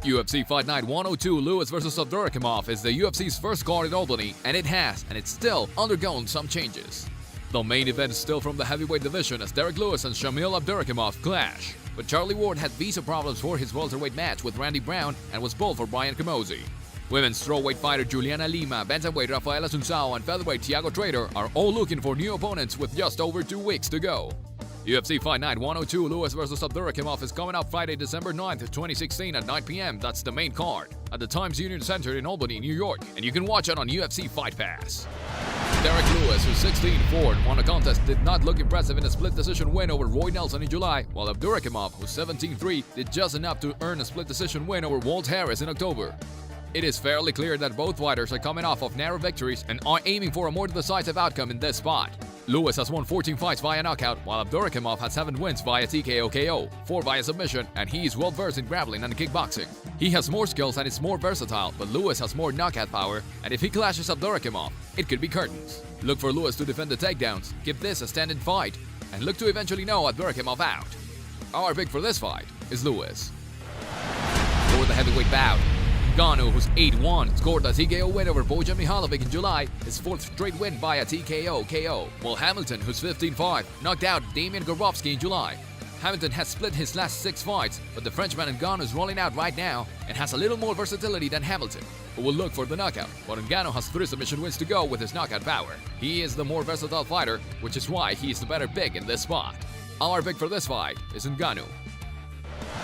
UFC Fight Night 102 Lewis vs Abdurakhimov is the UFC's first card in Albany, and it's still undergone some changes. The main event is still from the heavyweight division as Derrick Lewis and Shamil Abdurakhimov clash, but Charlie Ward had visa problems for his welterweight match with Randy Brown and was pulled for Brian Camozzi. Women's strawweight fighter Juliana Lima, bantamweight Raphael Assuncao, and featherweight Tiago Trator are all looking for new opponents with just over 2 weeks to go. UFC Fight Night 102 Lewis vs Abdurakhimov is coming up Friday, December 9th, 2016 at 9 p.m. That's the main card at the Times Union Center in Albany, New York, and you can watch it on UFC Fight Pass. Derrick Lewis, who's 16-4 and won a contest, did not look impressive in a split decision win over Roy Nelson in July, while Abdurakhimov, who's 17-3, did just enough to earn a split decision win over Walt Harris in October. It is fairly clear that both fighters are coming off of narrow victories and are aiming for a more decisive outcome in this spot. Lewis has won 14 fights via knockout, while Abdurakhimov has 7 wins via TKO KO, 4 via submission, and he is well versed in grappling and kickboxing. He has more skills and is more versatile, but Lewis has more knockout power, and if he clashes Abdurakhimov, it could be curtains. Look for Lewis to defend the takedowns, give this a stand-in fight, and look to eventually know Abdurakhimov out. Our pick for this fight is Lewis. For the heavyweight bout, Ngannou, who's 8-1, scored a TKO win over Bojan Mihalovic in July, his 4th straight win via TKO KO, while Hamilton, who's 15-5, knocked out Damian Gorowski in July. Hamilton has split his last 6 fights, but the Frenchman Ngannou is rolling out right now and has a little more versatility than Hamilton, who will look for the knockout, but Ngannou has 3 submission wins to go with his knockout power. He is the more versatile fighter, which is why he is the better pick in this spot. Our pick for this fight is Ngannou.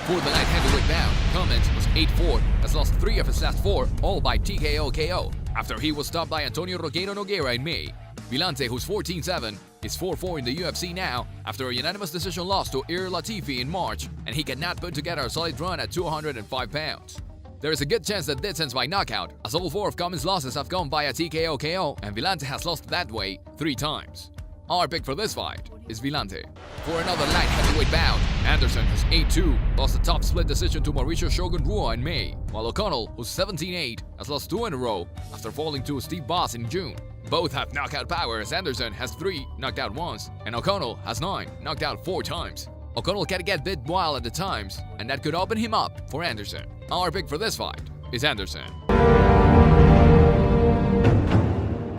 For the light heavyweight bout, Cummins was 8-4, has lost 3 of his last 4, all by TKO KO, after he was stopped by Antonio Rogueiro Nogueira in May. Villante, who's 14-7, is 4-4 in the UFC now after a unanimous decision loss to Ir Latifi in March, and he cannot put together a solid run at 205 pounds. There is a good chance that this ends by knockout, as all 4 of Cummins' losses have gone via TKO KO, and Villante has lost that way 3 times. Our pick for this fight is Villante. For another light heavyweight bout, Anderson has 8-2, lost a top split decision to Mauricio Shogun Rua in May, while O'Connell, who's 17-8, has lost 2 in a row after falling to Steve Boss in June. Both have knockout power as Anderson has 3, knocked out once, and O'Connell has 9, knocked out 4 times. O'Connell can get bit wild at the times, and that could open him up for Anderson. Our pick for this fight is Anderson.